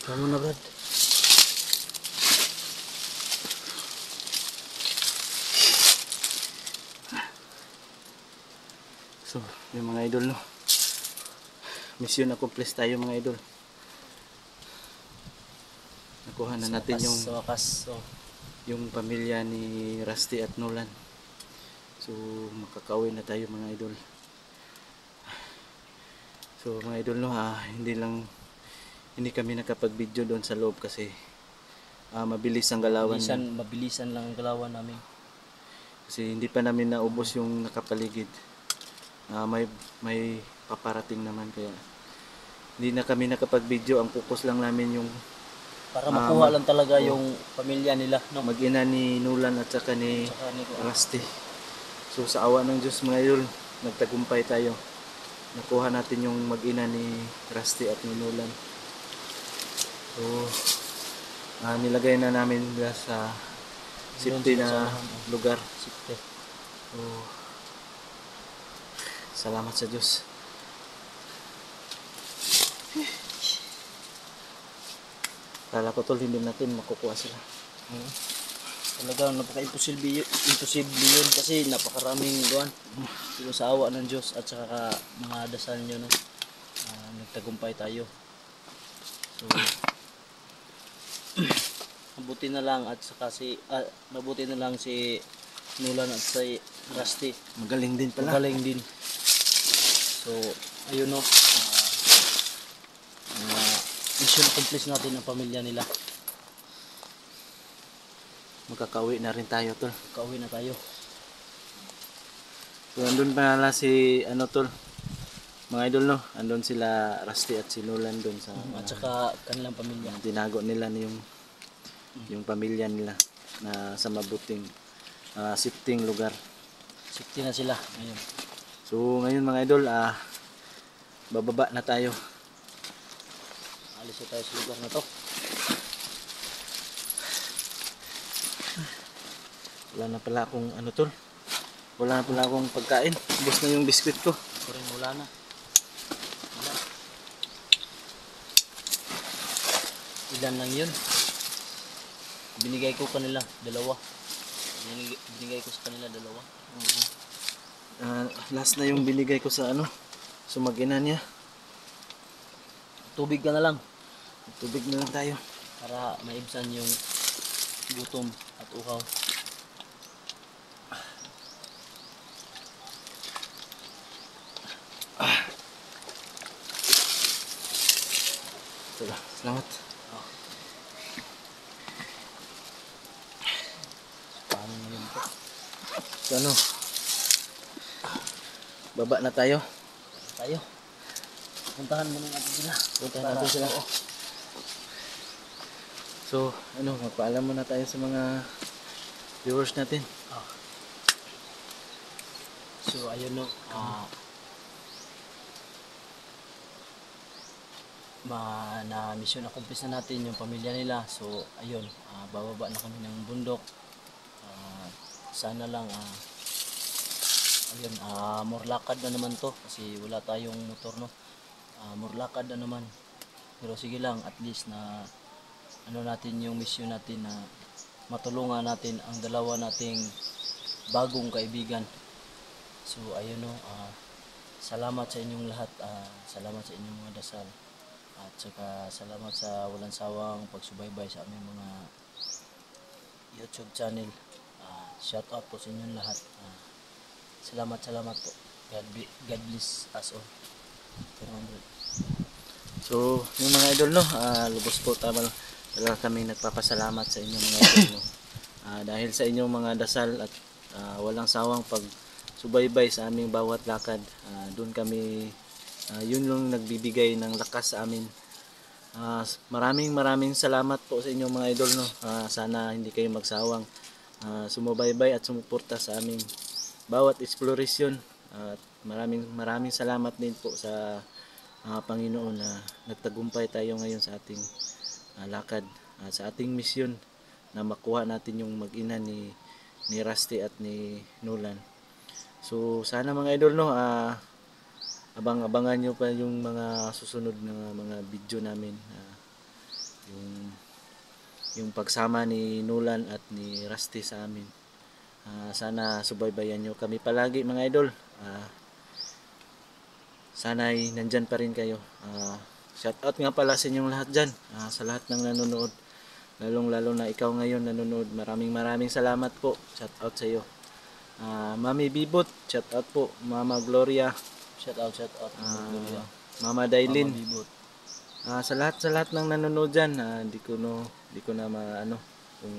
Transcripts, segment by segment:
Ikaw muna, Brad. So, yung mga idol, no, mission accomplished tayo mga idol. Nakuha na natin yung sa wakas. So, yung pamilya ni Rusty at Nolan. So makakauwi na tayo mga idol. So mga idol, no, hindi kami nakapag-video doon sa loob kasi mabilis ang galawan. Mabilisan lang ang galawan namin. Kasi hindi pa namin naubos yung nakapaligid. May paparating naman kaya hindi na kami nakapag-video. Ang focus lang namin yung para makuha lang talaga yung pamilya nila, no? Mag-ina ni Nolan at saka ni Rusty. So sa awa ng Diyos mga idol, nagtagumpay tayo. Nakuha natin yung mag-ina ni Rusty at ni Nolan. So nilagay na namin sa safety na lugar. Safety. So salamat sa Diyos. Kala ko tol, hindi natin makukuha sila. Talagang napaka-imposible yun kasi napakaraming doon. Pero sa awa ng Diyos at saka mga dasal nyo, no, nagtagumpay tayo. So mabuti na lang si Nolan at si Rusty. Magaling din pala. Magaling din. So ayun, no, mission accomplished natin ang pamilya nila. Magkakauwi na rin tayo tol. Kauwi na tayo. So andun pa nala si tol, mga idol, no, andun sila Rusty at si Nolan doon sa At saka kanilang pamilya. tinago nila yung pamilya nila na sa mabuting safety lugar. Safety na sila ngayon. So ngayon mga idol, bababa na tayo. Alis na tayo sa lugar na to. Wala na pala akong tol. Wala na pala akong pagkain. Ubos na yung biskwit ko. Ako rin wala na. Wala. Ilan lang yun. Binigay ko kanila dalawa. Binigay ko sa kanila dalawa. Last na yung binigay ko sa sa mag-ina niya. Tubig ka na lang Tubig na lang tayo. para maibsan yung gutom at uhaw. Salamat. Paano na yun po? So baba na tayo. Tayo. Puntahan muna natin sila. Puntahan natin sila. So magpaalam muna tayo sa mga viewers natin. So ayun, no, na mission accomplished na natin yung pamilya nila. So ayun, bababa na kami ng bundok. Sana lang ayun, more lakad na naman to kasi wala tayong motor, no. More lakad na naman, pero sige lang, at least na natin yung mission natin na matulungan natin ang dalawa nating bagong kaibigan. So ayun, no, salamat sa inyong lahat, salamat sa inyong mga dasal, at saka salamat sa walang sawang pagsubaybay sa aming mga YouTube channel. Shout out po sa inyong lahat. Salamat po. God bless us all. So yung mga idol, no, lubos po talaga kami nagpapasalamat sa inyong mga idol, no. Dahil sa inyong mga dasal at walang sawang pagsubaybay sa aming bawat lakad, doon kami yun yung nagbibigay ng lakas sa amin. Maraming salamat po sa inyong mga idol, no. Sana hindi kayo magsawang sumubaybay at sumuporta sa aming bawat exploration. At maraming salamat din po sa Panginoon na nagtagumpay tayo ngayon sa ating lakad, sa ating misyon na makuha natin yung mag-ina ni Rusty at ni Nolan. So sana mga idol, no, abangan nyo pa yung mga susunod na mga video namin. yung pagsama ni Nulan at ni Rusty sa amin. Sana subaybayan nyo kami palagi mga idol. Sana'y nandyan pa rin kayo. Shout out nga pala sa inyong lahat dyan, sa lahat ng nanonood, lalong lalo na ikaw ngayon nanonood. Maraming salamat po. Shout out sa iyo. Mami Bibot, shout out po. Mama Gloria, Shout out. Mama Dailin. Mama Bibot. Sa lahat ng nanonood dyan, di ko na maano kung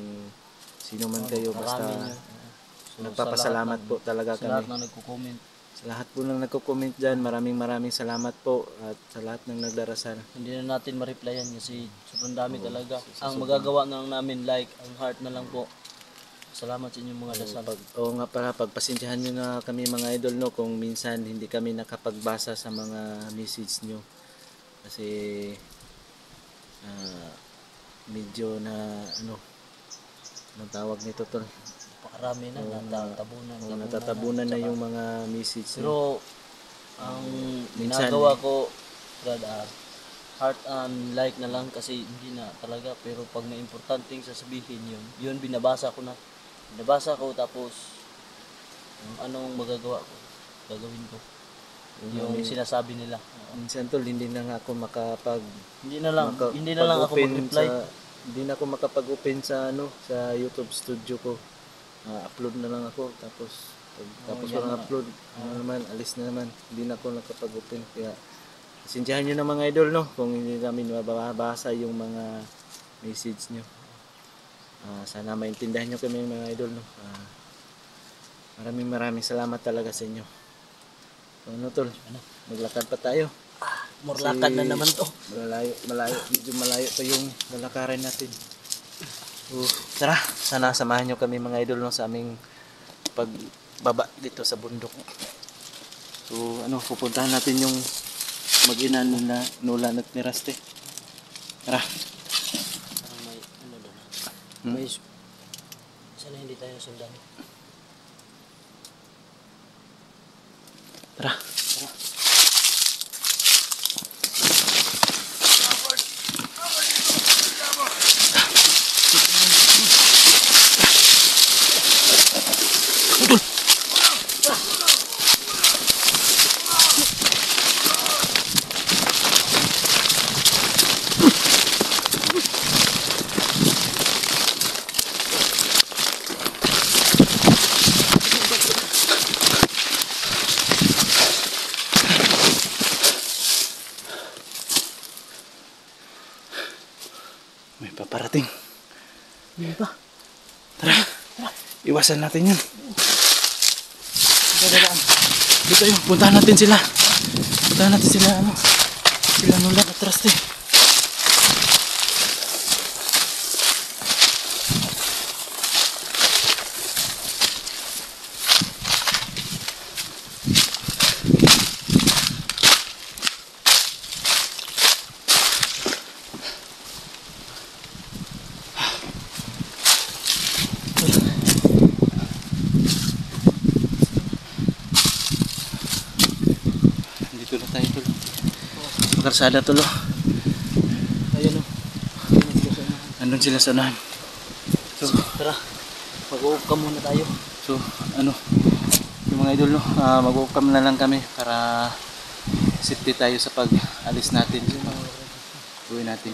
sino man kayo, basta Marami nyo. nagpapasalamat po talaga Sa lahat kami. na nagko-comment. Sa lahat po ng nagko-comment dyan, maraming salamat po, at sa lahat ng nagdarasal. Hindi na natin ma-replyan kasi sobrang dami talaga. Ang magagawa na lang namin, like, ang heart na lang po. Salamat sa inyong mga dasal. Oo nga pala, pagpasensyahan nyo na kami mga idol, no, kung minsan hindi kami nakapagbasa sa mga message nyo. Kasi medyo na anong tawag nito tol? Pakarami na, Natatabunan na yung mga message nyo. Pero, ang Minsan, ginagawa ko, Brad, heart and like na lang kasi hindi na talaga. Pero pag may importanteng sasabihin yun binabasa ko na. Binabasa ko tapos kung anong magagawa ko, gagawin ko. Yung sinasabi nila. Minsan tol, hindi na nga ako Hindi na lang ako mag-reply. Hindi na ako makapag-open sa sa YouTube studio ko. Upload na lang ako, tapos walang upload, naman, alis na naman. Hindi na ako nakapag-open. Kaya pasensyahan nyo na mga idol, no, kung hindi namin mababasa yung mga message nyo. Sana maintindihan nyo kami mga idol, no. Maraming salamat talaga sa inyo. So, tol, maglakad pa tayo. Morlakan na naman to. Medyo malayo pa yung lalakarin natin. Tara, sana samahan nyo kami mga idol, no, sa aming pagbaba dito sa bundok. So pupuntahan natin yung mag-ina nila Nulan at ni Rusty. Tara. Parang may doon. May sana hindi tayo sundan. Tara. May paparating. Hindi pa. Tara. Iwasan natin yan. Dito yun. Puntahan natin sila. Sila Nulan at Rusty. Dito na tayo tulo. Pagkarsada tulo. Ayun o. Andun sila sa unahan. So, Tara. Mag-uukam muna tayo. So, yung mga idol, no, mag-uukam na lang kami para safety tayo sa pag-alis natin. Uwi natin.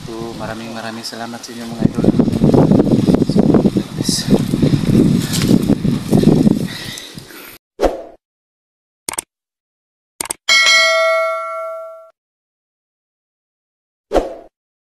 So, maraming salamat sa inyo mga idol. So, God bless.